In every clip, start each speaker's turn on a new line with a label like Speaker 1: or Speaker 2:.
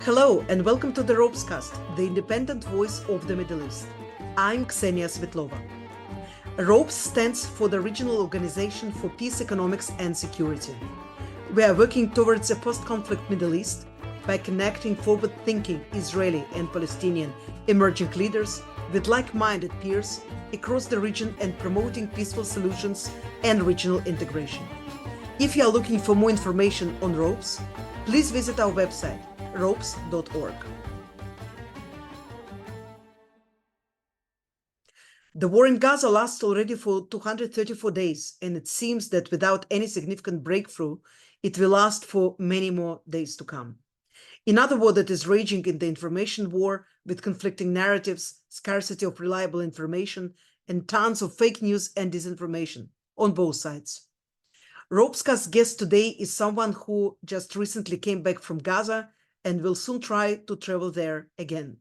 Speaker 1: Hello and welcome to the ROPESCAST, the independent voice of the Middle East. I'm Ksenia Svetlova. ROPES stands for the Regional Organization for Peace, Economics and Security. We are working towards a post-conflict Middle East by connecting forward-thinking Israeli and Palestinian emerging leaders with like-minded peers across the region and promoting peaceful solutions and regional integration. If you are looking for more information on ROPES, please visit our website, ropes.org. The war in Gaza lasts already for 234 days, and it seems that without any significant breakthrough, it will last for many more days to come. Another war that is raging in the information war with conflicting narratives, scarcity of reliable information, and tons of fake news and disinformation on both sides. ROPESCAST's guest today is someone who just recently came back from Gaza and will soon try to travel there again.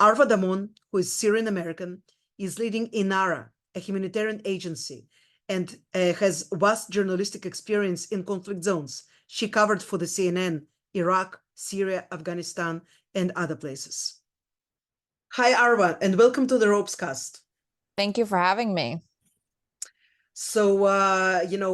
Speaker 1: Arwa Damon, who is Syrian American, is leading INARA, a humanitarian agency, and has vast journalistic experience in conflict zones. She covered for the CNN, Iraq, Syria, Afghanistan, and other places. Hi, Arwa, and welcome to the ROPESCAST.
Speaker 2: Thank you for having me.
Speaker 1: So,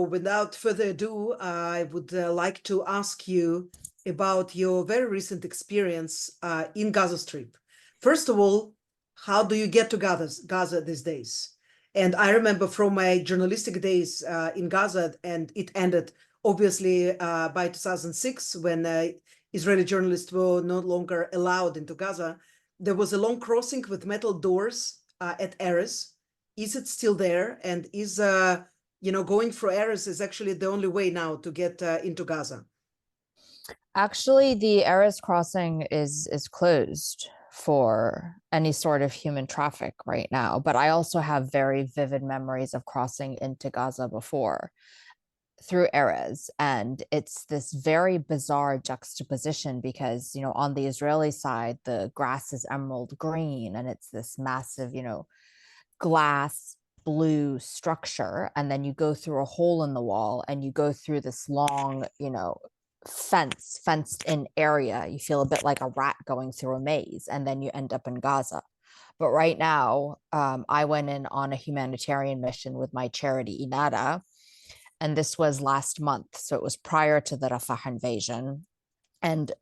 Speaker 1: without further ado, I would like to ask you about your very recent experience in Gaza Strip. First of all, how do you get to Gaza these days? And I remember from my journalistic days in Gaza, and it ended obviously by 2006 when Israeli journalists were no longer allowed into Gaza. There was a long crossing with metal doors at Erez. Is it still there? And is going through Erez is actually the only way now to get into Gaza?
Speaker 2: Actually, the Erez crossing is closed for any sort of human traffic right now. But I also have very vivid memories of crossing into Gaza before through Erez. And it's this very bizarre juxtaposition because, on the Israeli side, the grass is emerald green and it's this massive, glass blue structure. And then you go through a hole in the wall and you go through this long, fenced in area. You feel a bit like a rat going through a maze, and then you end up in Gaza. But right now, I went in on a humanitarian mission with my charity INARA, and this was last month, so it was prior to the Rafah invasion, and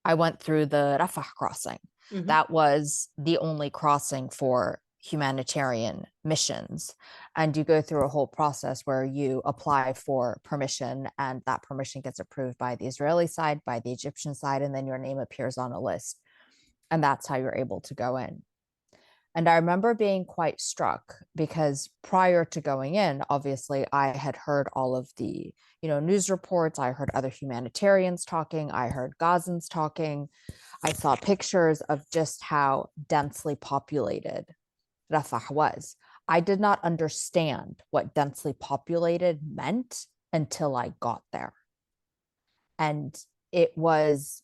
Speaker 2: I went through the Rafah crossing. Mm-hmm. That was the only crossing for humanitarian missions, and you go through a whole process where you apply for permission, and that permission gets approved by the Israeli side, by the Egyptian side, and then your name appears on a list, and that's how you're able to go in. And I remember being quite struck because prior to going in, obviously I had heard all of the news reports. I heard other humanitarians talking, I heard Gazans talking, I saw pictures of just how densely populated Rafah was. I did not understand what densely populated meant until I got there. And it was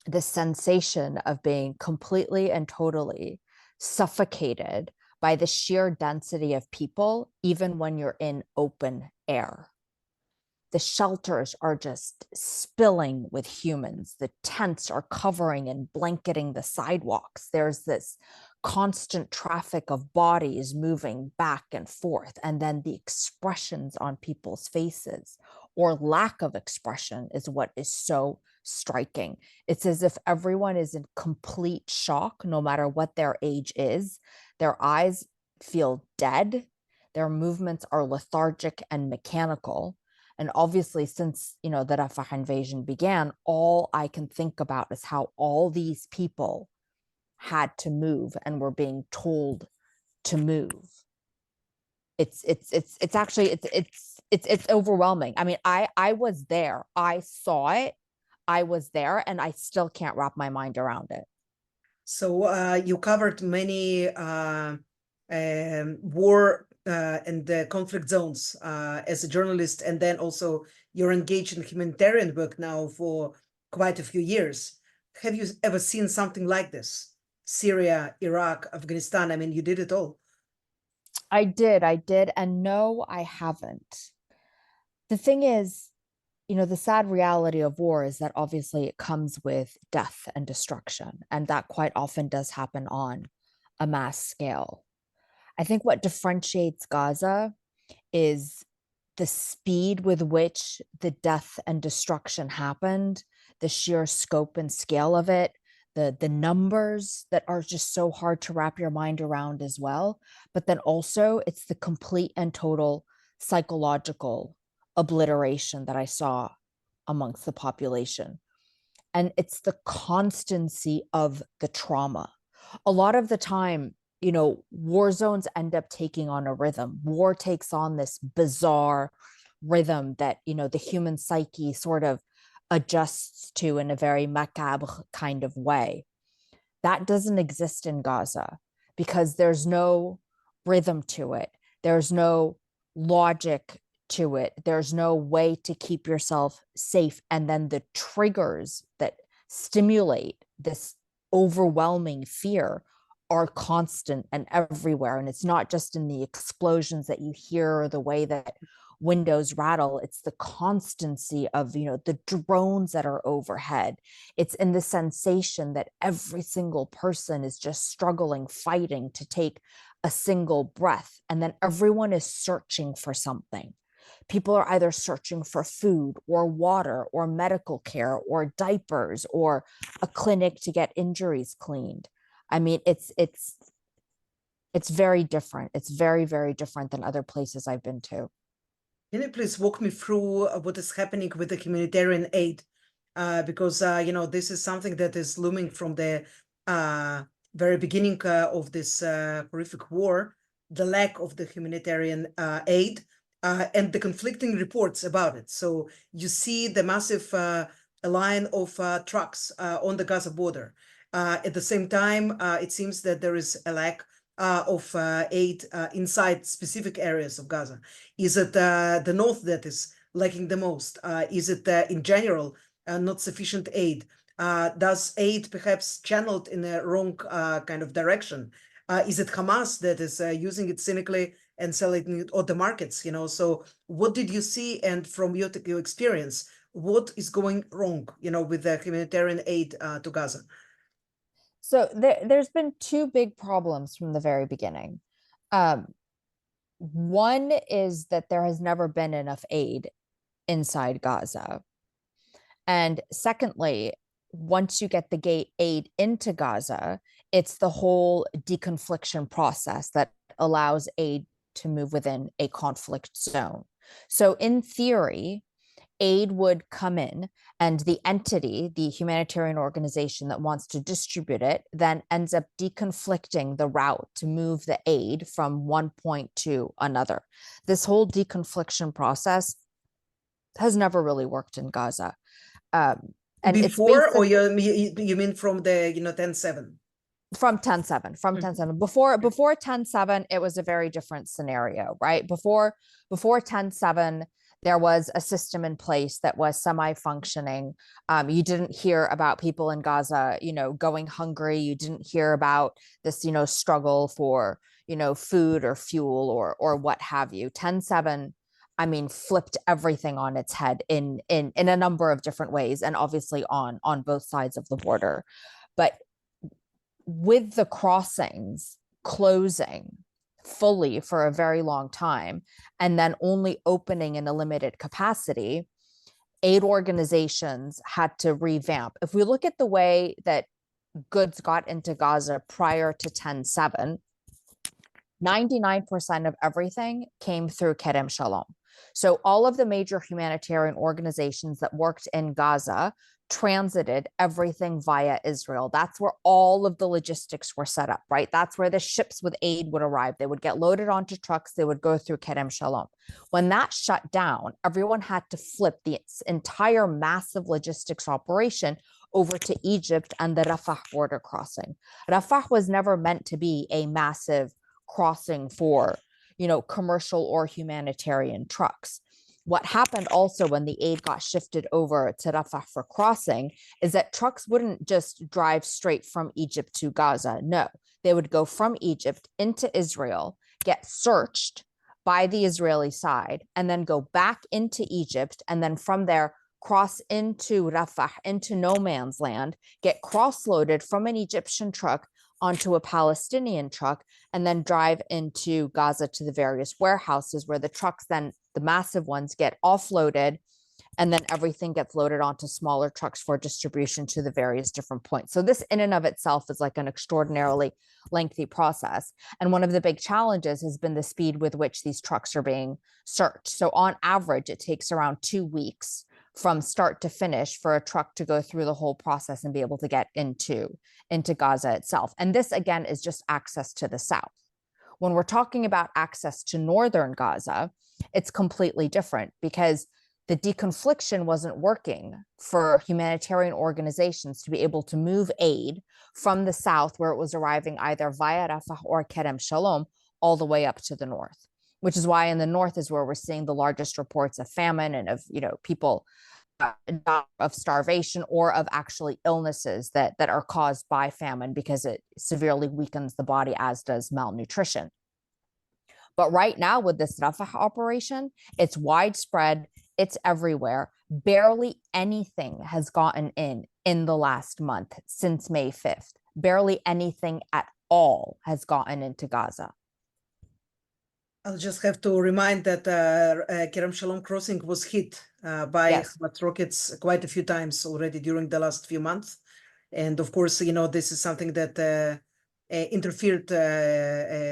Speaker 2: the sensation of being completely and totally suffocated by the sheer density of people, even when you're in open air. The shelters are just spilling with humans. The tents are covering and blanketing the sidewalks. There's this constant traffic of bodies moving back and forth. And then the expressions on people's faces, or lack of expression, is what is so striking. It's as if everyone is in complete shock, no matter what their age is. Their eyes feel dead. Their movements are lethargic and mechanical. And obviously, since, the Rafah invasion began, all I can think about is how all these people had to move and were being told to move. It's overwhelming. I mean, I was there. I saw it. I was there, and I still can't wrap my mind around it.
Speaker 1: So you covered many war and conflict zones as a journalist, and then also you're engaged in humanitarian work now for quite a few years. Have you ever seen something like this? Syria, Iraq, Afghanistan, I mean, you did it all.
Speaker 2: I did. And no, I haven't. The thing is, the sad reality of war is that obviously it comes with death and destruction, and that quite often does happen on a mass scale. I think what differentiates Gaza is the speed with which the death and destruction happened, the sheer scope and scale of it, the numbers that are just so hard to wrap your mind around as well. But then also it's the complete and total psychological obliteration that I saw amongst the population. And it's the constancy of the trauma. A lot of the time, war zones end up taking on a rhythm. War takes on this bizarre rhythm that, the human psyche sort of adjusts to in a very macabre kind of way. That doesn't exist in Gaza because there's no rhythm to it. There's no logic to it. There's no way to keep yourself safe. And then the triggers that stimulate this overwhelming fear are constant and everywhere. And it's not just in the explosions that you hear or the way that windows rattle. It's the constancy of, the drones that are overhead. It's in the sensation that every single person is just struggling, fighting to take a single breath. And then everyone is searching for something. People are either searching for food or water or medical care or diapers or a clinic to get injuries cleaned. I mean, it's very different. It's very, very different than other places I've been to.
Speaker 1: Can you please walk me through what is happening with the humanitarian aid? Because, this is something that is looming from the very beginning of this horrific war, the lack of the humanitarian aid and the conflicting reports about it. So you see the massive line of trucks on the Gaza border. At the same time, it seems that there is a lack of aid inside specific areas of Gaza. Is it the north that is lacking the most? Is it in general not sufficient aid? Does aid perhaps channeled in a wrong kind of direction? Is it Hamas that is using it cynically and selling it on the markets? So what did you see? And from your experience, what is going wrong, with the humanitarian aid to Gaza?
Speaker 2: So there's been two big problems from the very beginning. One is that there has never been enough aid inside Gaza. And secondly, once you get the aid into Gaza, it's the whole deconfliction process that allows aid to move within a conflict zone. So in theory, aid would come in and the entity, the humanitarian organization that wants to distribute it, then ends up deconflicting the route to move the aid from one point to another. This whole deconfliction process has never really worked in Gaza. And
Speaker 1: before, or you mean from the 10-7?
Speaker 2: From 10-7, from 10-7. Before 10-7, it was a very different scenario, right? Before 10-7, there was a system in place that was semi-functioning. You didn't hear about people in Gaza, going hungry. You didn't hear about this, struggle for, food or fuel or what have you. 10-7, I mean, flipped everything on its head in a number of different ways, and obviously on both sides of the border. But with the crossings closing fully for a very long time, and then only opening in a limited capacity, aid organizations had to revamp. If we look at the way that goods got into Gaza prior to 10-7, 99% of everything came through Kerem Shalom. So all of the major humanitarian organizations that worked in Gaza transited everything via Israel. That's where all of the logistics were set up, right? That's where the ships with aid would arrive. They would get loaded onto trucks. They would go through Kerem Shalom. When that shut down, everyone had to flip the entire massive logistics operation over to Egypt and the Rafah border crossing. Rafah was never meant to be a massive crossing for, commercial or humanitarian trucks. What happened also when the aid got shifted over to Rafah for crossing is that trucks wouldn't just drive straight from Egypt to Gaza. No, they would go from Egypt into Israel, get searched by the Israeli side and then go back into Egypt, and then from there cross into Rafah, into no man's land, get cross-loaded from an Egyptian truck onto a Palestinian truck, and then drive into Gaza to the various warehouses where the trucks then, the massive ones, get offloaded, and then everything gets loaded onto smaller trucks for distribution to the various different points. So this in and of itself is like an extraordinarily lengthy process. And one of the big challenges has been the speed with which these trucks are being searched. So on average, it takes around 2 weeks from start to finish for a truck to go through the whole process and be able to get into Gaza itself. And this, again, is just access to the south. When we're talking about access to northern Gaza, it's completely different, because the deconfliction wasn't working for humanitarian organizations to be able to move aid from the south, where it was arriving either via Rafah or Kerem Shalom, all the way up to the north, which is why in the north is where we're seeing the largest reports of famine and of, people of starvation or of actually illnesses that are caused by famine, because it severely weakens the body, as does malnutrition. But right now with this Rafah operation, it's widespread, it's everywhere. Barely anything has gotten in the last month since May 5th. Barely anything at all has gotten into Gaza.
Speaker 1: I'll just have to remind that Kerem Shalom crossing was hit by Hamas rockets quite a few times already during the last few months. And of course, this is something that interfered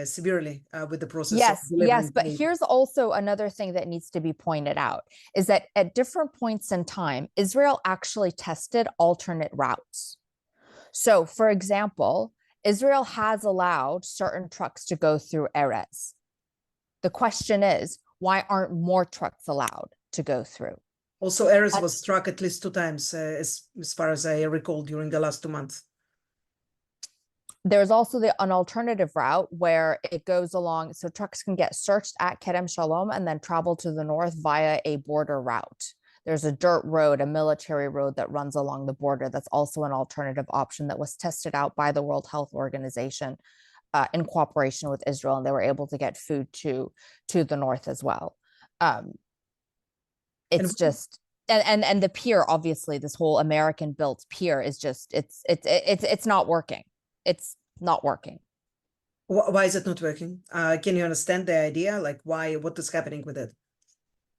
Speaker 1: severely with the process.
Speaker 2: Yes, but here's also another thing that needs to be pointed out, is that at different points in time, Israel actually tested alternate routes. So, for example, Israel has allowed certain trucks to go through Erez. The question is, why aren't more trucks allowed to go through?
Speaker 1: Also, Erez was struck at least 2 times, as far as I recall, during the last 2 months.
Speaker 2: There's also an alternative route where it goes along, so trucks can get searched at Kerem Shalom and then travel to the north via a border route. There's a dirt road, a military road that runs along the border. That's also an alternative option that was tested out by the World Health Organization in cooperation with Israel, and they were able to get food to the north as well. It's just, and the pier, obviously, this whole American-built pier is just, it's not working. It's not working.
Speaker 1: Why is it not working? Can you understand the idea? Like, why? What is happening with it?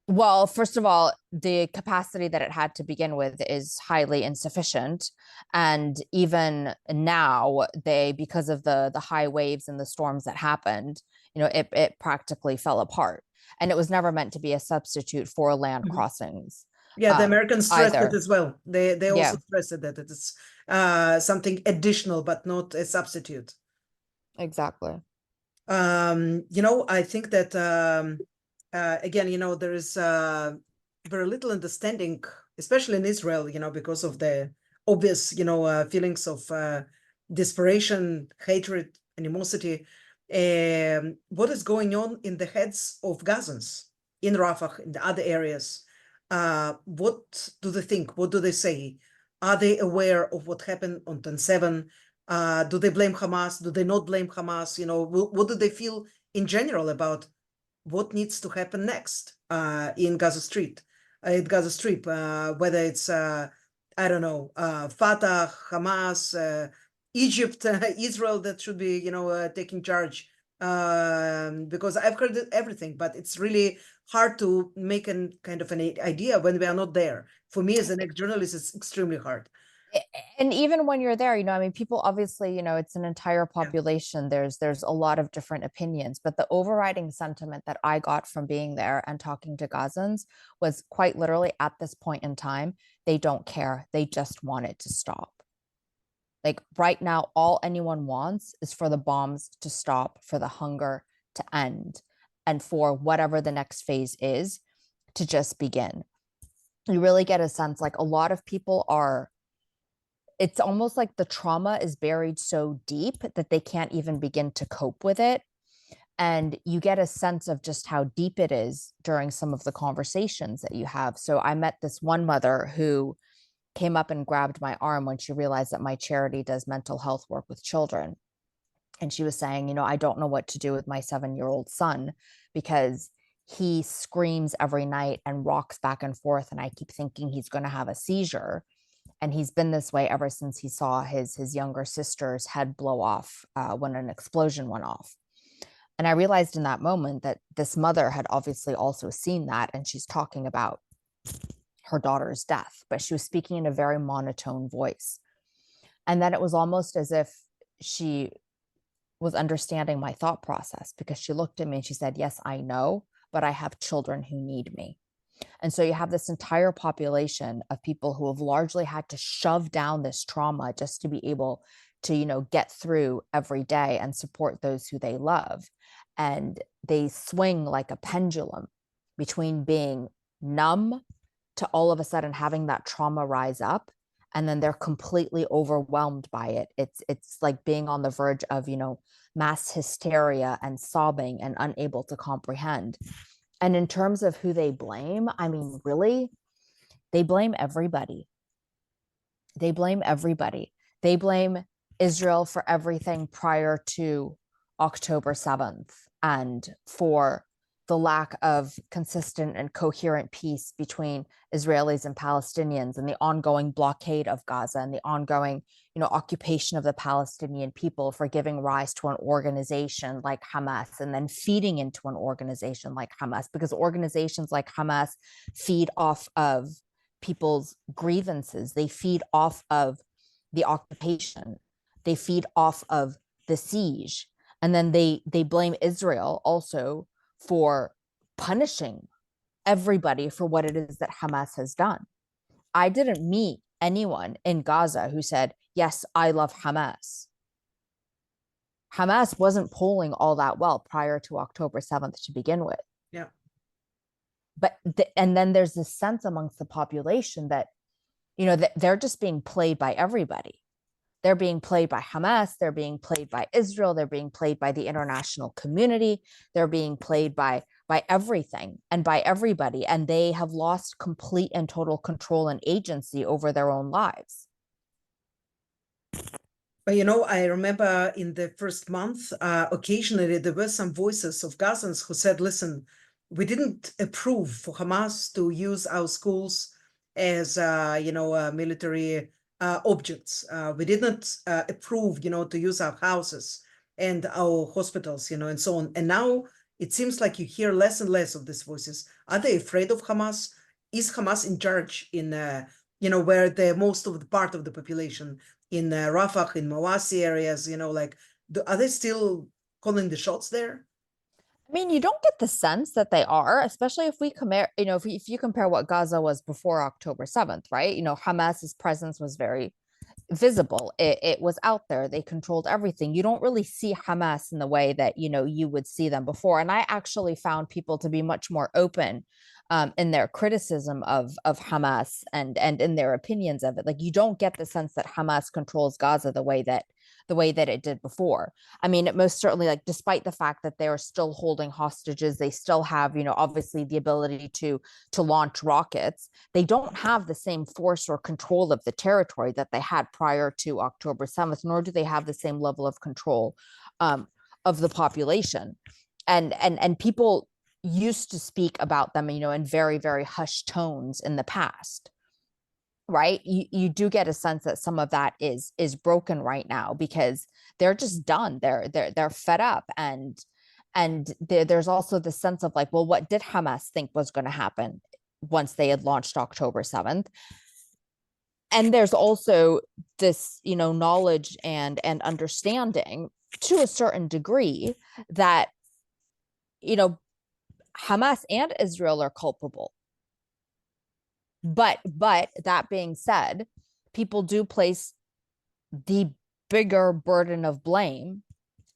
Speaker 2: Well, first of all, the capacity that it had to begin with is highly insufficient. And even now, because of the high waves and the storms that happened, it practically fell apart. And it was never meant to be a substitute for land crossings.
Speaker 1: Yeah, the Americans stressed it as well. They also stressed that it is something additional, but not a substitute.
Speaker 2: Exactly.
Speaker 1: I think that again, there is very little understanding, especially in Israel, because of the obvious, feelings of desperation, hatred, animosity. What is going on in the heads of Gazans in Rafah, in the other areas? What do they think? What do they say? Are they aware of what happened on 10/7? Do they blame Hamas? Do they not blame Hamas? What do they feel in general about what needs to happen next in Gaza Strip, whether it's, I don't know, Fatah, Hamas, Egypt, Israel that should be, taking charge. Because I've heard everything, but it's really hard to make an kind of an idea when we are not there. For me as an ex-journalist, it's extremely hard.
Speaker 2: And even when you're there, people obviously, it's an entire population. There's a lot of different opinions, but the overriding sentiment that I got from being there and talking to Gazans was quite literally, at this point in time, they don't care. They just want it to stop. Like right now, all anyone wants is for the bombs to stop, for the hunger to end, and for whatever the next phase is to just begin. You really get a sense like a lot of people it's almost like the trauma is buried so deep that they can't even begin to cope with it. And you get a sense of just how deep it is during some of the conversations that you have. So I met this one mother who came up and grabbed my arm when she realized that my charity does mental health work with children. And she was saying, you know, I don't know what to do with my 7-year-old son because he screams every night and rocks back and forth. And I keep thinking he's going to have a seizure. And he's been this way ever since he saw his younger sister's head blow off when an explosion went off. And I realized in that moment that this mother had obviously also seen that. And she's talking about her daughter's death, but she was speaking in a very monotone voice. And then it was almost as if she was understanding my thought process, because she looked at me and she said, yes, I know, but I have children who need me. And so you have this entire population of people who have largely had to shove down this trauma just to be able to, you know, get through every day and support those who they love. And they swing like a pendulum between being numb to all of a sudden having that trauma rise up, and then they're completely overwhelmed by it. It's like being on the verge of, you know, mass hysteria and sobbing and unable to comprehend. And in terms of who they blame, I mean, really, they blame everybody. They blame everybody. They blame Israel for everything prior to October 7th and for the lack of consistent and coherent peace between Israelis and Palestinians, and the ongoing blockade of Gaza, and the ongoing, you know, occupation of the Palestinian people, for giving rise to an organization like Hamas, and then feeding into an organization like Hamas, because organizations like Hamas feed off of people's grievances. They feed off of the occupation. They feed off of the siege. And then they blame Israel also for punishing everybody for what it is that Hamas has done. I didn't meet anyone in Gaza who said, yes, I love Hamas. Hamas wasn't polling all that well prior to October 7th to begin with.
Speaker 1: Yeah.
Speaker 2: But and then there's this sense amongst the population that, you know, that they're just being played by everybody. They're being played by Hamas. They're being played by Israel. They're being played by the international community. They're being played by everything and by everybody. And they have lost complete and total control and agency over their own lives.
Speaker 1: But, you know, I remember in the first month, occasionally there were some voices of Gazans who said, listen, we didn't approve for Hamas to use our schools as, military objects. We didn't approve, you know, to use our houses and our hospitals, you know, and so on. And now it seems like you hear less and less of these voices. Are they afraid of Hamas? Is Hamas in charge in, where the most of the part of the population in Rafah, in Mawasi areas, you know, like, are they still calling the shots there?
Speaker 2: I mean, you don't get the sense that they are, especially if we compare, you know, if you compare what Gaza was before October 7th, right? You know, Hamas's presence was very visible. It was out there. They controlled everything. You don't really see Hamas in the way that, you know, you would see them before. And I actually found people to be much more open in their criticism of Hamas and in their opinions of it. Like, you don't get the sense that Hamas controls Gaza the way that it did before. I mean, it most certainly, like, despite the fact that they're still holding hostages, they still have, you know, obviously the ability to launch rockets. They don't have the same force or control of the territory that they had prior to October 7th, nor do they have the same level of control of the population. And people used to speak about them, you know, in very, very hushed tones in the past. Right, you do get a sense that some of that is broken right now, because they're just done. They're fed up, and there's also the sense of like, well, what did Hamas think was going to happen once they had launched October 7th? And there's also this, you know, knowledge and understanding to a certain degree that, you know, Hamas and Israel are culpable. But that being said, people do place the bigger burden of blame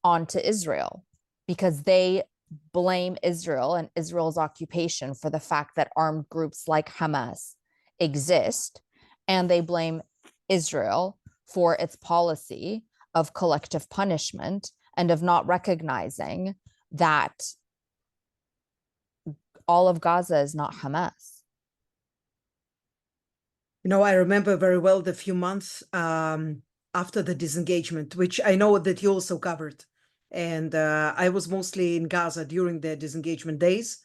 Speaker 2: onto Israel, because they blame Israel and Israel's occupation for the fact that armed groups like Hamas exist, and they blame Israel for its policy of collective punishment and of not recognizing that all of Gaza is not Hamas.
Speaker 1: You know, I remember very well the few months after the disengagement, which I know that you also covered. And I was mostly in Gaza during the disengagement days.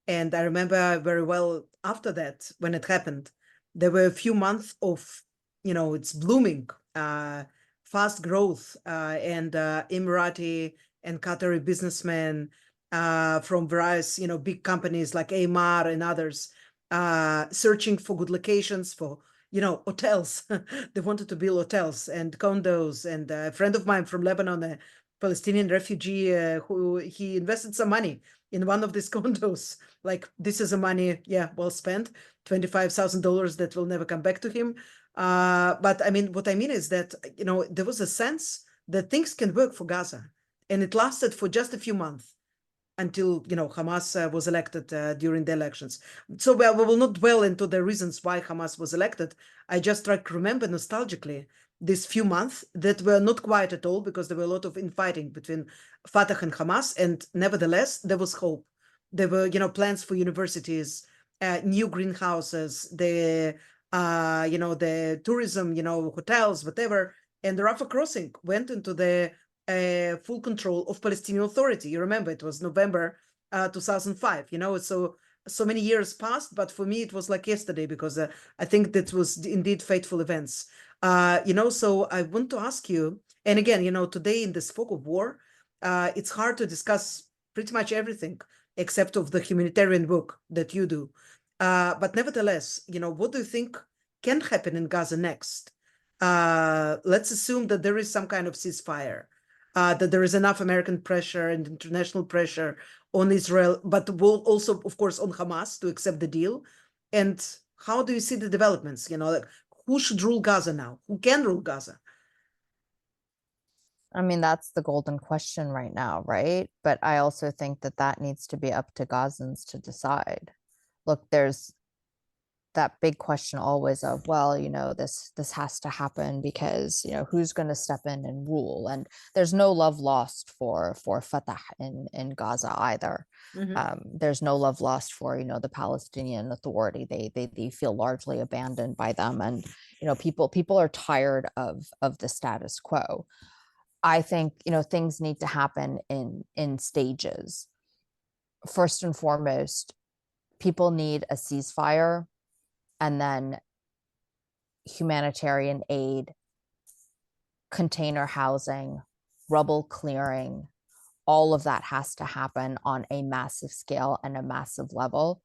Speaker 1: And I remember very well after that, when it happened, there were a few months of, it's blooming, fast growth, and Emirati and Qatari businessmen from various, big companies like Amar and others, searching for good locations for, hotels. They wanted to build hotels and condos. And a friend of mine from Lebanon, a Palestinian refugee, who he invested some money in one of these condos. Like, this is a money, well spent, $25,000 that will never come back to him. But I mean, what I mean is that, there was a sense that things can work for Gaza. And it lasted for just a few months until, Hamas was elected during the elections. So we will not dwell into the reasons why Hamas was elected. I just try to remember nostalgically these few months that were not quiet at all, because there were a lot of infighting between Fatah and Hamas. And nevertheless, there was hope. There were, plans for universities, new greenhouses, the tourism, hotels, whatever. And the Rafah crossing went into the full control of Palestinian Authority. You remember, it was November 2005, so many years passed, but for me it was like yesterday, because I think that was indeed fateful events. So I want to ask you, and again, today in this fog of war, it's hard to discuss pretty much everything except of the humanitarian work that you do. But nevertheless, what do you think can happen in Gaza next? Let's assume that there is some kind of ceasefire, that there is enough American pressure and international pressure on Israel, but will also, of course, on Hamas to accept the deal. And how do you see the developments? Like, who should rule Gaza now? Who can rule Gaza?
Speaker 2: I mean, that's the golden question right now, right? But I also think that that needs to be up to Gazans to decide. Look, there's that big question always of, well, this has to happen because, who's going to step in and rule? And there's no love lost for Fatah in Gaza either. There's no love lost for, the Palestinian Authority. They feel largely abandoned by them, and people are tired of the status quo. I think things need to happen in stages. First and foremost, people need a ceasefire, and then humanitarian aid, container housing, rubble clearing. All of that has to happen on a massive scale and a massive level,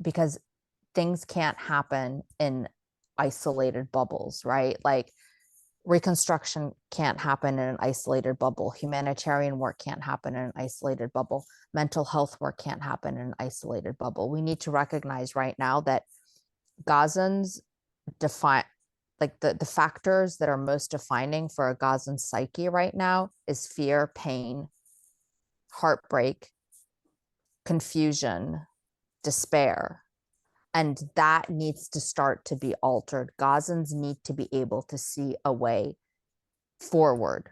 Speaker 2: because things can't happen in isolated bubbles, right? Like, reconstruction can't happen in an isolated bubble. Humanitarian work can't happen in an isolated bubble. Mental health work can't happen in an isolated bubble. We need to recognize right now that Gazans define, like, the factors that are most defining for a Gazan psyche right now is fear, pain, heartbreak, confusion, despair. And that needs to start to be altered. Gazans need to be able to see a way forward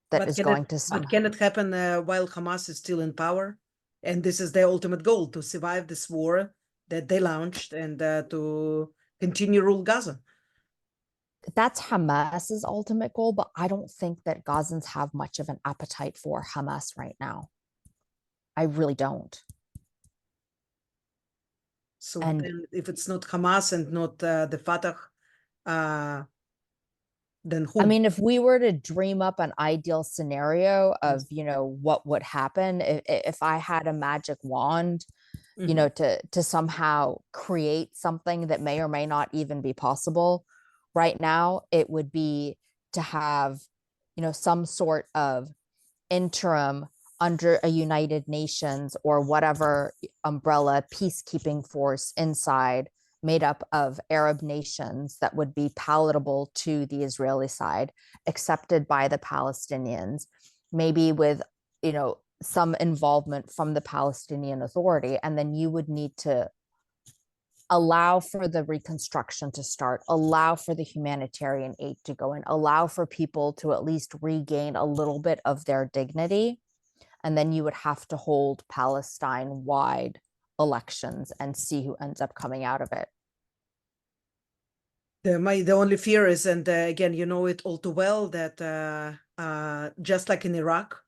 Speaker 2: that is going to somehow.
Speaker 1: But can it happen while Hamas is still in power? And this is their ultimate goal, to survive this war that they launched and to continue rule Gaza.
Speaker 2: That's Hamas's ultimate goal, but I don't think that Gazans have much of an appetite for Hamas right now. I really don't.
Speaker 1: So then if it's not Hamas and not the Fatah, then who?
Speaker 2: I mean, if we were to dream up an ideal scenario of, what would happen if I had a magic wand, to somehow create something that may or may not even be possible right now, it would be to have, some sort of interim under a United Nations or whatever umbrella peacekeeping force inside, made up of Arab nations that would be palatable to the Israeli side, accepted by the Palestinians, maybe with, some involvement from the Palestinian Authority. And then you would need to allow for the reconstruction to start, allow for the humanitarian aid to go in, allow for people to at least regain a little bit of their dignity. And then you would have to hold Palestine-wide elections and see who ends up coming out of it.
Speaker 1: The only fear is, and again, you know it all too well, that just like in Iraq,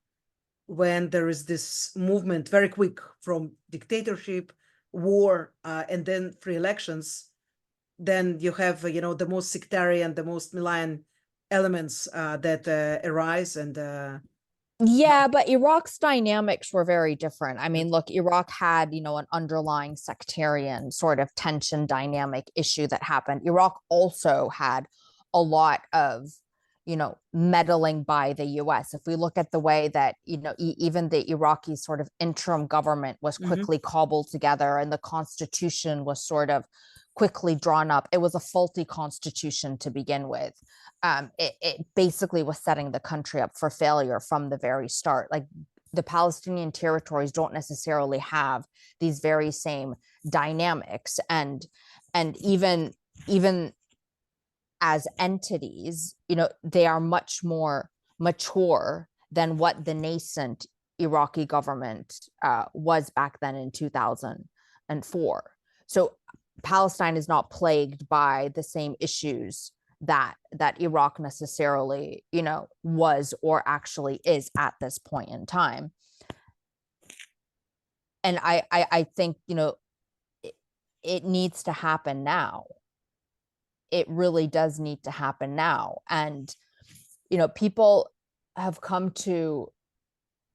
Speaker 1: when there is this movement very quick from dictatorship, war, and then free elections, then you have, the most sectarian, the most malign elements that arise. And
Speaker 2: Yeah, but Iraq's dynamics were very different. I mean, look, Iraq had, an underlying sectarian sort of tension dynamic issue that happened. Iraq also had a lot of, meddling by the US. If we look at the way that, even the Iraqi sort of interim government was quickly cobbled together and the constitution was sort of quickly drawn up, it was a faulty constitution to begin with. It basically was setting the country up for failure from the very start. Like, the Palestinian territories don't necessarily have these very same dynamics, and even as entities, they are much more mature than what the nascent Iraqi government was back then in 2004. So Palestine is not plagued by the same issues that Iraq necessarily, was or actually is at this point in time. And I think, it needs to happen now. It really does need to happen now. And, people have come to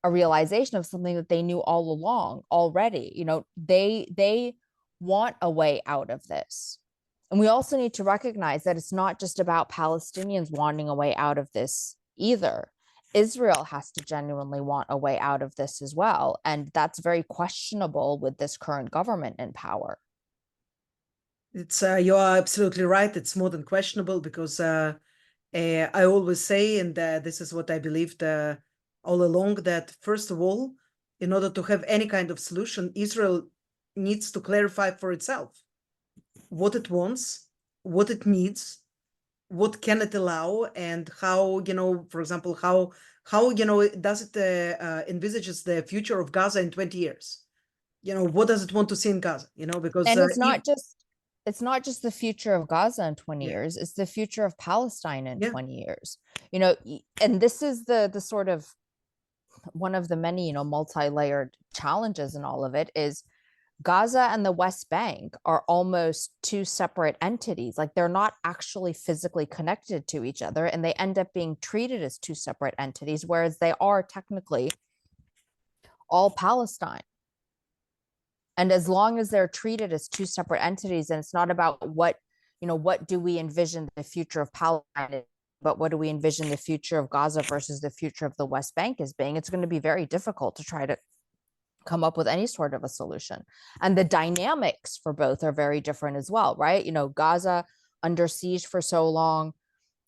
Speaker 2: a realization of something that they knew all along already. They want a way out of this. And we also need to recognize that it's not just about Palestinians wanting a way out of this either. Israel has to genuinely want a way out of this as well. And that's very questionable with this current government in power.
Speaker 1: It's you are absolutely right. It's more than questionable, because I always say, and this is what I believed all along, that first of all, in order to have any kind of solution, Israel needs to clarify for itself what it wants, what it needs, what can it allow, and how, for example, how does it envisages the future of Gaza in 20 years? What does it want to see in Gaza? Because
Speaker 2: And it's not just the future of Gaza in 20 years, it's the future of Palestine in 20 years. And this is the sort of one of the many, multi-layered challenges in all of it is Gaza and the West Bank are almost two separate entities. Like, they're not actually physically connected to each other, and they end up being treated as two separate entities, whereas they are technically all Palestine. And as long as they're treated as two separate entities, and it's not about what do we envision the future of Palestine, but what do we envision the future of Gaza versus the future of the West Bank as being, it's going to be very difficult to try to come up with any sort of a solution. And the dynamics for both are very different as well, right? Gaza under siege for so long,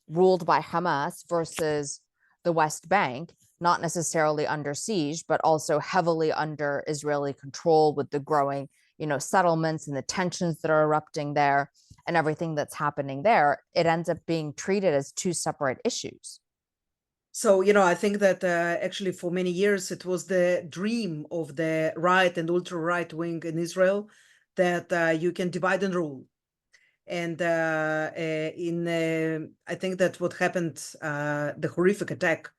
Speaker 2: ruled by Hamas, versus the West Bank, not necessarily under siege, but also heavily under Israeli control, with the growing, settlements and the tensions that are erupting there and everything that's happening there. It ends up being treated as two separate issues.
Speaker 1: So, I think that actually for many years, it was the dream of the right and ultra-right wing in Israel that you can divide and rule. And I think that what happened, the horrific attack,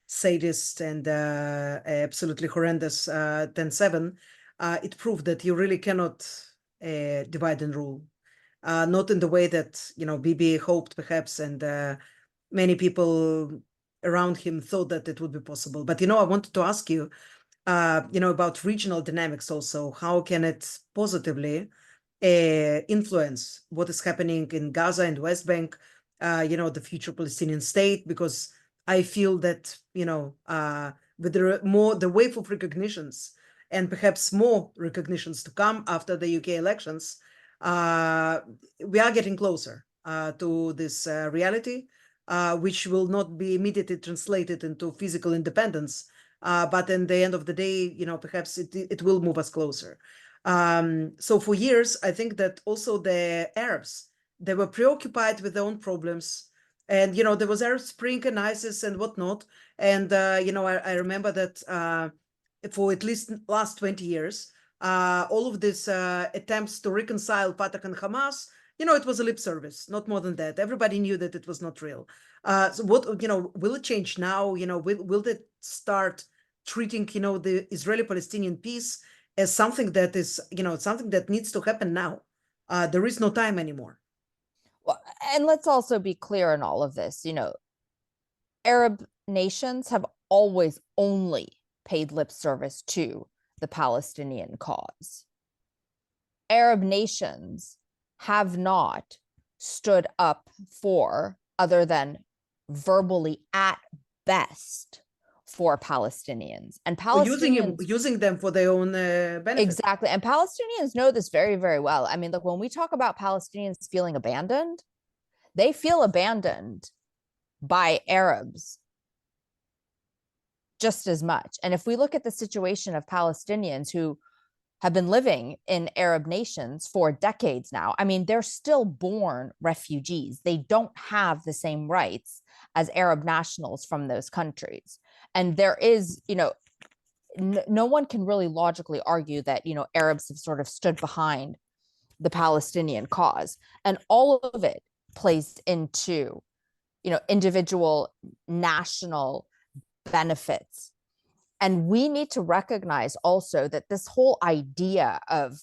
Speaker 1: sadist and absolutely horrendous 10/7, it proved that you really cannot divide and rule. Not in the way that, Bibi hoped perhaps, and many people around him thought that it would be possible. But, I wanted to ask you, about regional dynamics also. How can it positively influence what is happening in Gaza and West Bank, the future Palestinian state? Because I feel that, with the wave of recognitions, and perhaps more recognitions to come after the UK elections, we are getting closer to this reality, which will not be immediately translated into physical independence, but in the end of the day, perhaps it will move us closer. So for years, I think that also the Arabs, they were preoccupied with their own problems. And, there was Arab Spring and ISIS and whatnot. And, I remember that for at least last 20 years, all of these attempts to reconcile Fatah and Hamas, it was a lip service, not more than that. Everybody knew that it was not real. So what, will it change now? Will it start treating, the Israeli-Palestinian peace as something that is, something that needs to happen now. There is no time anymore.
Speaker 2: Well, and let's also be clear in all of this, Arab nations have always only paid lip service to the Palestinian cause. Arab nations have not stood up for, other than verbally at best, for Palestinians. And Palestinians
Speaker 1: using them for their own benefit.
Speaker 2: Exactly. And Palestinians know this very, very well. I mean, look, when we talk about Palestinians feeling abandoned, they feel abandoned by Arabs just as much. And if we look at the situation of Palestinians who have been living in Arab nations for decades now, I mean, they're still born refugees. They don't have the same rights as Arab nationals from those countries. And there is, no one can really logically argue that, Arabs have sort of stood behind the Palestinian cause. And all of it plays into, individual national benefits. And we need to recognize also that this whole idea of,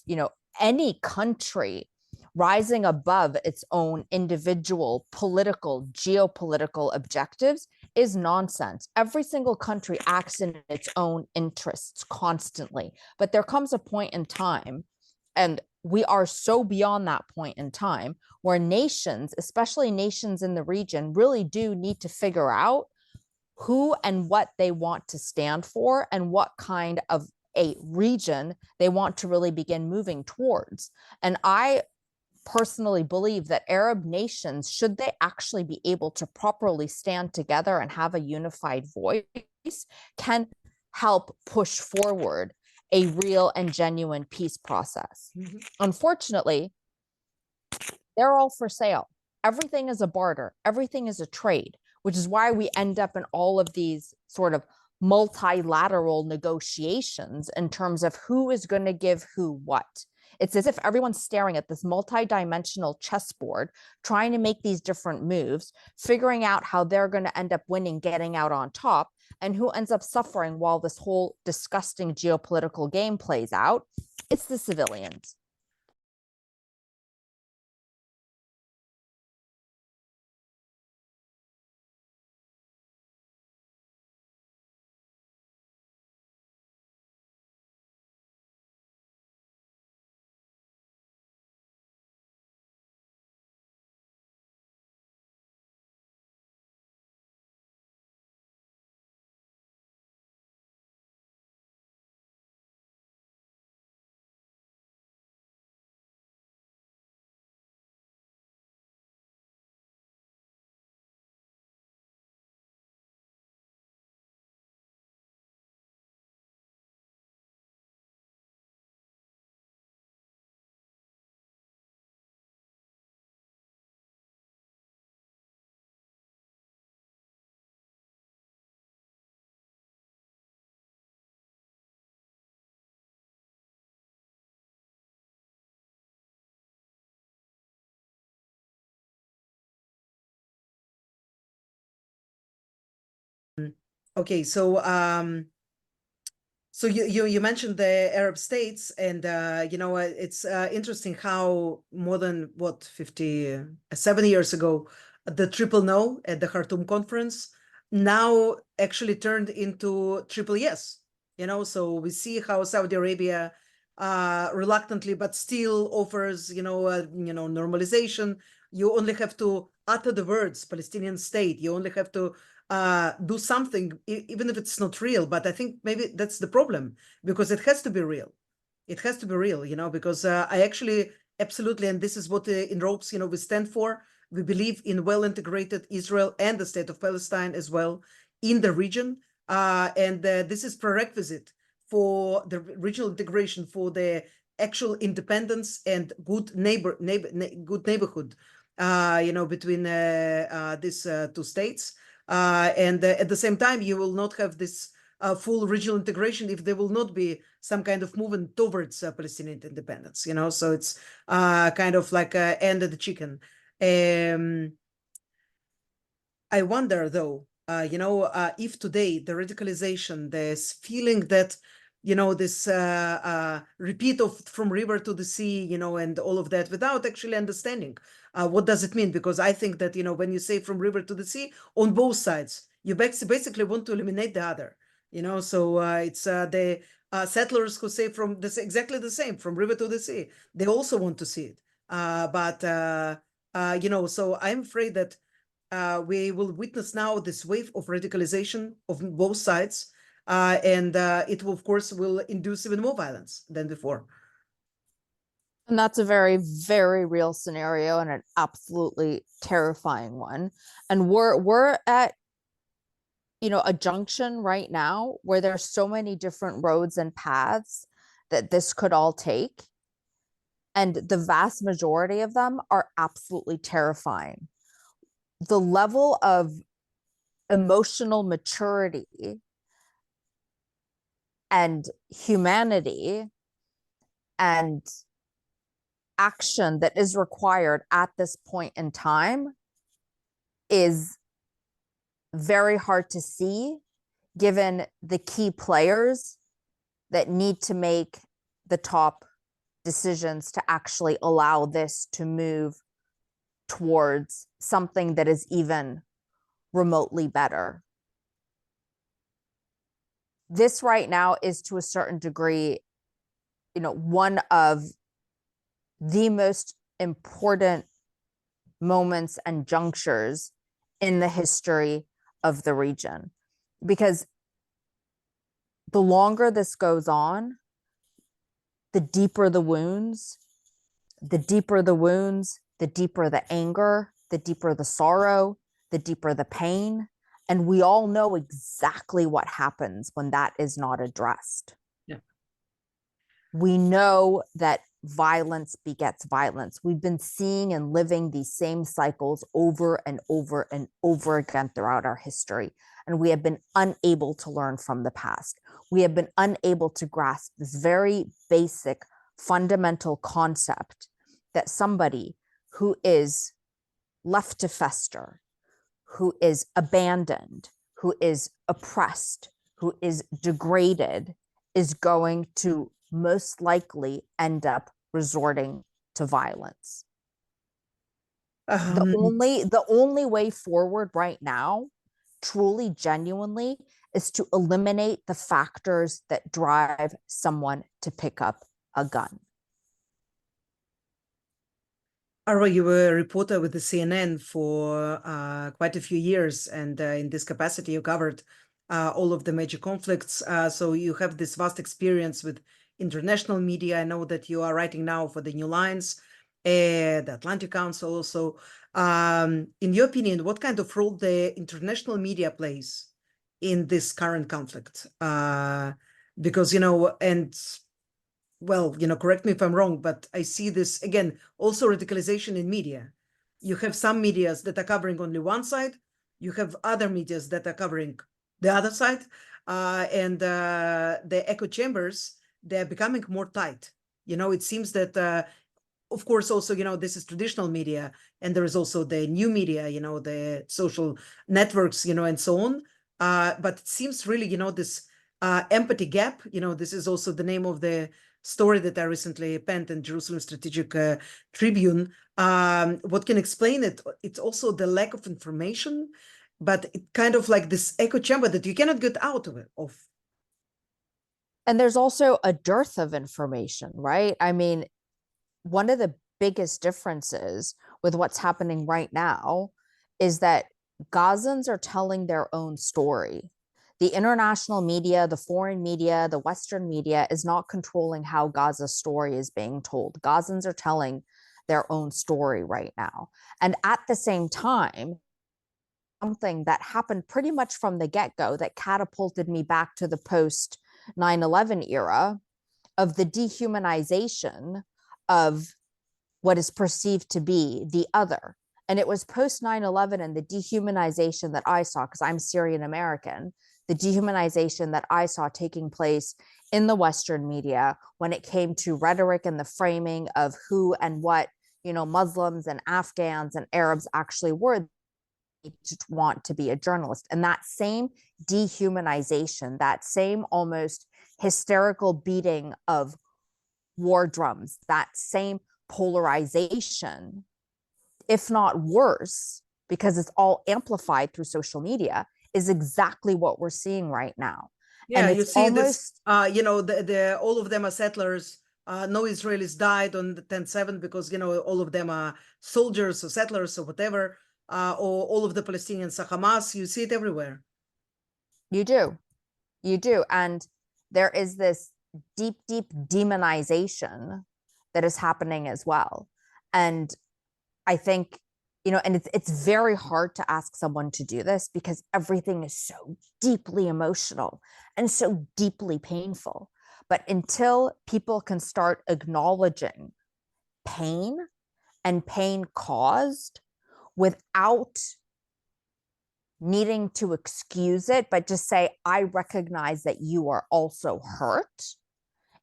Speaker 2: any country rising above its own individual political, geopolitical objectives is nonsense. Every single country acts in its own interests constantly. But there comes a point in time, and we are so beyond that point in time, where nations, especially nations in the region, really do need to figure out who and what they want to stand for and what kind of a region they want to really begin moving towards. And I personally believe that Arab nations, should they actually be able to properly stand together and have a unified voice, can help push forward a real and genuine peace process. Mm-hmm. Unfortunately, they're all for sale. Everything is a barter. Everything is a trade, which is why we end up in all of these sort of multilateral negotiations in terms of who is going to give who what. It's as if everyone's staring at this multi-dimensional chessboard, trying to make these different moves, figuring out how they're going to end up winning, getting out on top, and who ends up suffering while this whole disgusting geopolitical game plays out. It's the civilians.
Speaker 1: Okay, so you mentioned the Arab states, and it's interesting how more than 57 years ago, the triple no at the Khartoum conference now actually turned into triple yes. So we see how Saudi Arabia reluctantly but still offers normalization. You only have to utter the words Palestinian state. You only have to do something, even if it's not real. But I think maybe that's the problem, because it has to be real. It has to be real, because I actually absolutely, and this is what in ROPES, we stand for. We believe in well-integrated Israel and the state of Palestine as well in the region. And this is prerequisite for the regional integration, for the actual independence and good good neighborhood, between these two states. And at the same time, you will not have this full regional integration if there will not be some kind of movement towards Palestinian independence. So it's kind of like end of the chicken. I wonder, though, if today the radicalization, this feeling that, this repeat of from river to the sea, and all of that without actually understanding what does it mean? Because I think that, when you say from river to the sea, on both sides, you basically want to eliminate the other, so it's the settlers who say from this exactly the same, from river to the sea. They also want to see it. So I'm afraid that we will witness now this wave of radicalization of both sides, and it will, of course, will induce even more violence than before.
Speaker 2: And that's a very, very real scenario and an absolutely terrifying one. And we're at, a junction right now where there's so many different roads and paths that this could all take. And the vast majority of them are absolutely terrifying. The level of emotional maturity and humanity and action that is required at this point in time is very hard to see, given the key players that need to make the top decisions to actually allow this to move towards something that is even remotely better. This right now is, to a certain degree, one of the most important moments and junctures in the history of the region, because the longer this goes on, the deeper the wounds, the deeper the wounds, the deeper the anger, the deeper the sorrow, the deeper the pain. And we all know exactly what happens when that is not addressed.
Speaker 1: Yeah.
Speaker 2: We know that violence begets violence. We've been seeing and living these same cycles over and over and over again throughout our history. And we have been unable to learn from the past. We have been unable to grasp this very basic, fundamental concept that somebody who is left to fester, who is abandoned, who is oppressed, who is degraded, is going to most likely end up resorting to violence. The only way forward right now, truly, genuinely, is to eliminate the factors that drive someone to pick up a gun.
Speaker 1: Arwa, you were a reporter with the CNN for quite a few years, and in this capacity, you covered all of the major conflicts. So you have this vast experience with international media. I know that you are writing now for the New Lines, the Atlantic Council also. In your opinion, what kind of role the international media plays in this current conflict? Because, well, correct me if I'm wrong, but I see this, again, also radicalization in media. You have some medias that are covering only one side. You have other medias that are covering the other side. And the echo chambers, they're becoming more tight. It seems that, of course, also, this is traditional media, and there is also the new media, the social networks, and so on. But it seems really, this empathy gap, this is also the name of the story that I recently penned in Jerusalem Strategic Tribune. What can explain it? It's also the lack of information, but it kind of like this echo chamber that you cannot get out of it.
Speaker 2: And there's also a dearth of information, right? I mean, one of the biggest differences with what's happening right now is that Gazans are telling their own story. The international media, the foreign media, the Western media is not controlling how Gaza's story is being told. Gazans are telling their own story right now. And at the same time, something that happened pretty much from the get-go that catapulted me back to the post 9/11 era of the dehumanization of what is perceived to be the other. And it was post 9/11 and the dehumanization that I saw, because I'm Syrian American, the dehumanization that I saw taking place in the Western media when it came to rhetoric and the framing of who and what, Muslims and Afghans and Arabs actually were. to want to be a journalist. And that same dehumanization, that same almost hysterical beating of war drums, that same polarization, if not worse, because it's all amplified through social media, is exactly what we're seeing right now.
Speaker 1: Yeah,
Speaker 2: And
Speaker 1: you
Speaker 2: it's
Speaker 1: see
Speaker 2: almost,
Speaker 1: this, you know, all of them are settlers. No Israelis died on the 10/7 because, you know, all of them are soldiers or settlers or whatever, or all of the Palestinians are Hamas. You see it everywhere.
Speaker 2: you do. And there is this deep demonization that is happening as well. And I think, you know, and it's very hard to ask someone to do this because everything is so deeply emotional and so deeply painful. But until people can start acknowledging pain and pain caused without needing to excuse it, but just say, I recognize that you are also hurt,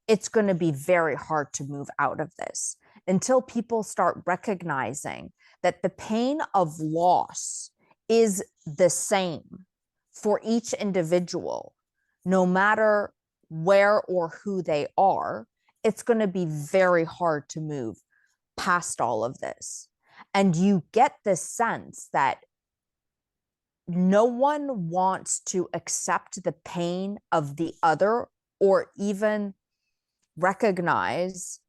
Speaker 2: it's going to be very hard to move out of this until people start recognizing that the pain of loss is the same for each individual, no matter where or who they are. It's going to be very hard to move past all of this. And you get this sense that no one wants to accept the pain of the other or even recognize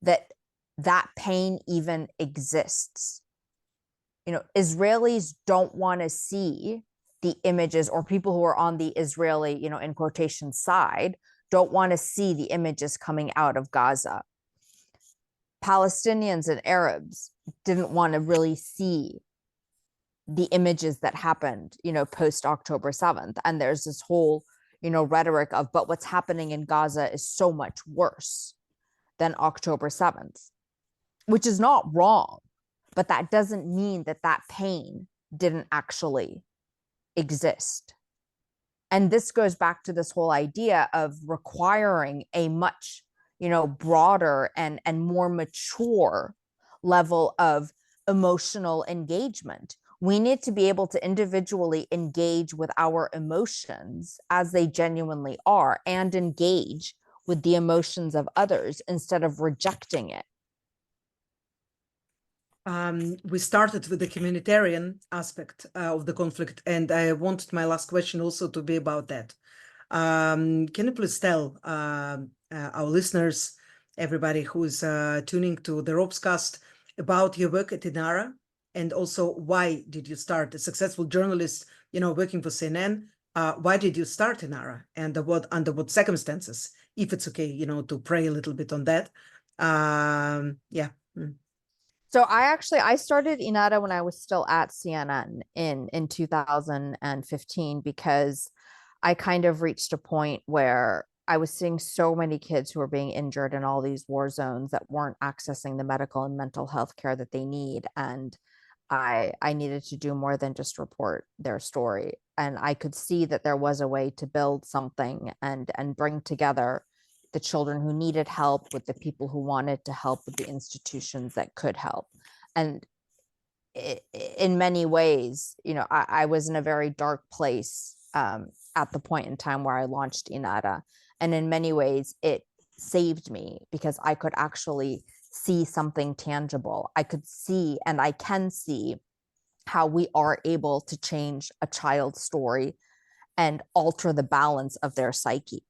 Speaker 2: that that pain even exists. You know, Israelis don't want to see the images, or people who are on the Israeli, you know, in quotation side, don't want to see the images coming out of Gaza. Palestinians and Arabs didn't want to really see the images that happened, you know, post October 7th. And there's this whole, you know, rhetoric of, but what's happening in Gaza is so much worse than October 7th, which is not wrong, but that doesn't mean that that pain didn't actually exist. And this goes back to this whole idea of requiring a much, you know, broader and more mature level of emotional engagement. We need to be able to individually engage with our emotions as they genuinely are and engage with the emotions of others instead of rejecting it.
Speaker 1: We started with the humanitarian aspect of the conflict, and I wanted my last question also to be about that. Can you please tell our listeners, everybody who's tuning to the ROPESCAST, about your work at INARA, and also why did you start, a successful journalist, you know, working for CNN? Why did you start INARA, and under what circumstances? If it's okay, you know, to pray a little bit on that. Yeah.
Speaker 2: So I started INARA when I was still at CNN in 2015, because I kind of reached a point where I was seeing so many kids who were being injured in all these war zones that weren't accessing the medical and mental health care that they need. And I needed to do more than just report their story. And I could see that there was a way to build something and bring together the children who needed help with the people who wanted to help with the institutions that could help. And in many ways, you know, I was in a very dark place at the point in time where I launched INARA. And in many ways, it saved me because I could actually see something tangible. I could see, and I can see, how we are able to change a child's story and alter the balance of their psyche.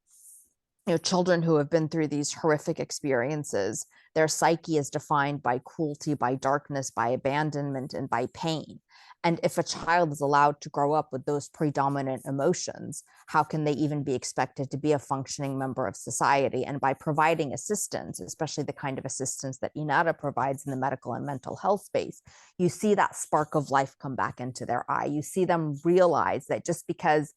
Speaker 2: You know, children who have been through these horrific experiences, their psyche is defined by cruelty, by darkness, by abandonment, and by pain. And if a child is allowed to grow up with those predominant emotions, how can they even be expected to be a functioning member of society? And by providing assistance, especially the kind of assistance that INARA provides in the medical and mental health space, you see that spark of life come back into their eye. You see them realize that just because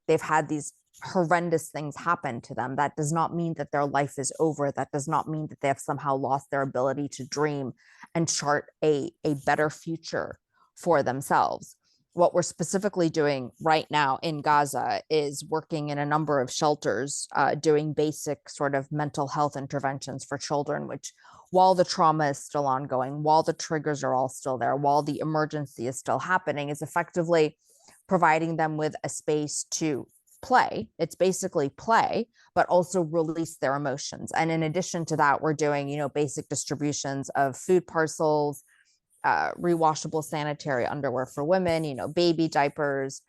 Speaker 2: they've had these horrendous things happen to them, that does not mean that their life is over. That does not mean that they have somehow lost their ability to dream and chart a better future for themselves. what we're specifically doing right now in Gaza is working in a number of shelters, doing basic sort of mental health interventions for children, which, while the trauma is still ongoing, while the triggers are all still there, while the emergency is still happening, is effectively providing them with a space to play. It's basically play, but also release their emotions. And in addition to that, we're doing, basic distributions of food parcels, rewashable sanitary underwear for women, baby diapers,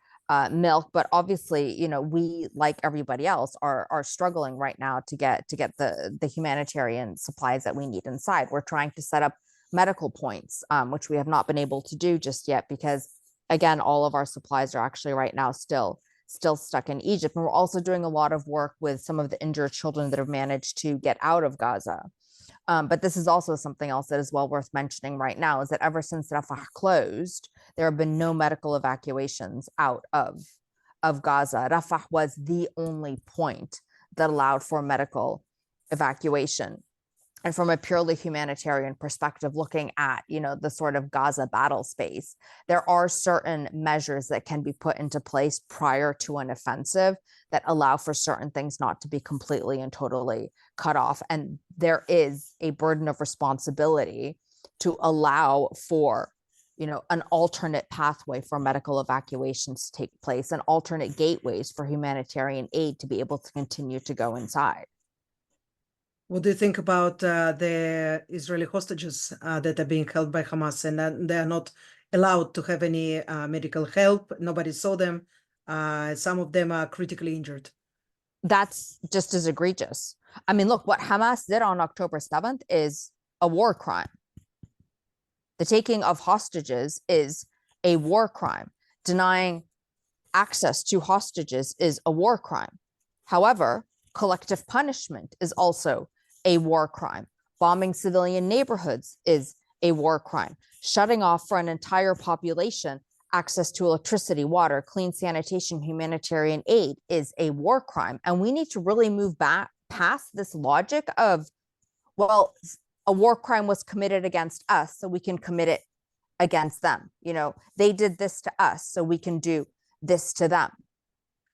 Speaker 2: milk. But obviously, we, like everybody else, are struggling right now to get the humanitarian supplies that we need inside. We're trying to set up medical points, which we have not been able to do just yet because, again, all of our supplies are actually right now still stuck in Egypt. And we're also doing a lot of work with some of the injured children that have managed to get out of Gaza. But this is also something else that is well worth mentioning right now, is that ever since Rafah closed, there have been no medical evacuations out of Gaza. Rafah was the only point that allowed for medical evacuation. And from a purely humanitarian perspective, looking at, the sort of Gaza battle space, there are certain measures that can be put into place prior to an offensive that allow for certain things not to be completely and totally cut off. And there is a burden of responsibility to allow for, an alternate pathway for medical evacuations to take place and alternate gateways for humanitarian aid to be able to continue to go inside.
Speaker 1: What do you think about the Israeli hostages that are being held by Hamas, and they are not allowed to have any medical help? Nobody saw them. Some of them are critically injured.
Speaker 2: That's just as egregious. I mean, look, what Hamas did on October 7th is a war crime. The taking of hostages is a war crime. Denying access to hostages is a war crime. However, collective punishment is also a war crime. Bombing civilian neighborhoods is a war crime. Shutting off for an entire population access to electricity, water, clean sanitation, humanitarian aid is a war crime. And we need to really move back past this logic of, well, a war crime was committed against us, so we can commit it against them. They did this to us, so we can do this to them.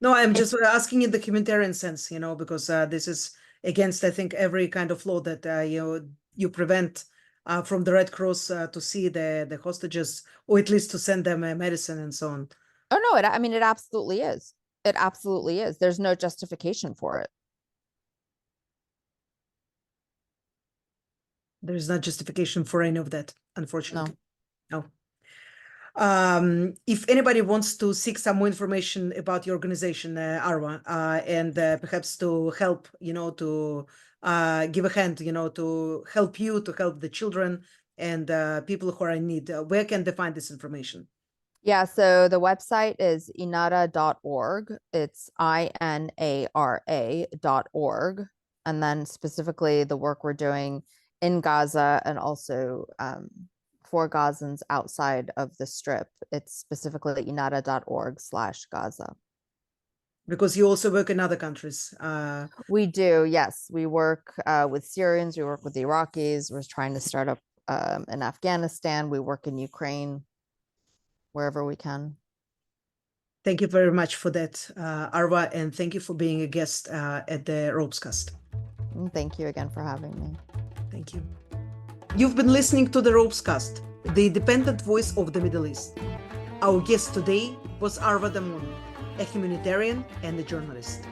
Speaker 1: No, I'm just asking in the humanitarian sense, because this is against, I think, every kind of law that you prevent from the Red Cross to see the hostages, or at least to send them medicine and so on.
Speaker 2: Oh no, it absolutely is. It absolutely is. There's no justification for it.
Speaker 1: There is not justification for any of that, unfortunately. No. If anybody wants to seek some more information about your organization, Arwa, and perhaps to help, to give a hand, to help you, to help the children and people who are in need, where can they find this information?
Speaker 2: Yeah, so the website is inara.org. It's INARA.org. And then specifically the work we're doing in Gaza and also for Gazans outside of the Strip. It's specifically inara.org/Gaza.
Speaker 1: Because you also work in other countries.
Speaker 2: We do, yes. We work with Syrians, we work with the Iraqis. We're trying to start up in Afghanistan. We work in Ukraine, wherever we can.
Speaker 1: Thank you very much for that, Arwa, and thank you for being a guest at the ROPESCAST.
Speaker 2: Thank you again for having me.
Speaker 1: Thank you. You've been listening to the ROPESCAST, the independent voice of the Middle East. Our guest today was Arwa Damon, a humanitarian and a journalist.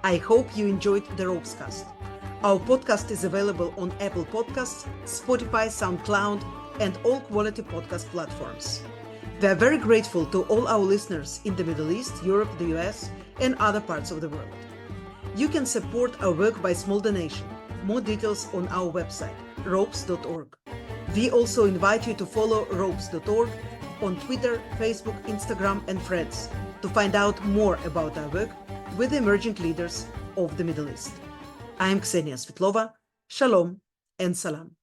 Speaker 1: I hope you enjoyed the ROPESCAST. Our podcast is available on Apple Podcasts, Spotify, SoundCloud, and all quality podcast platforms. We are very grateful to all our listeners in the Middle East, Europe, the US, and other parts of the world. You can support our work by small donation. More details on our website, ropes.org. We also invite you to follow ropes.org on Twitter, Facebook, Instagram, and Threads to find out more about our work with emerging leaders of the Middle East. I am Ksenia Svetlova. Shalom and salam.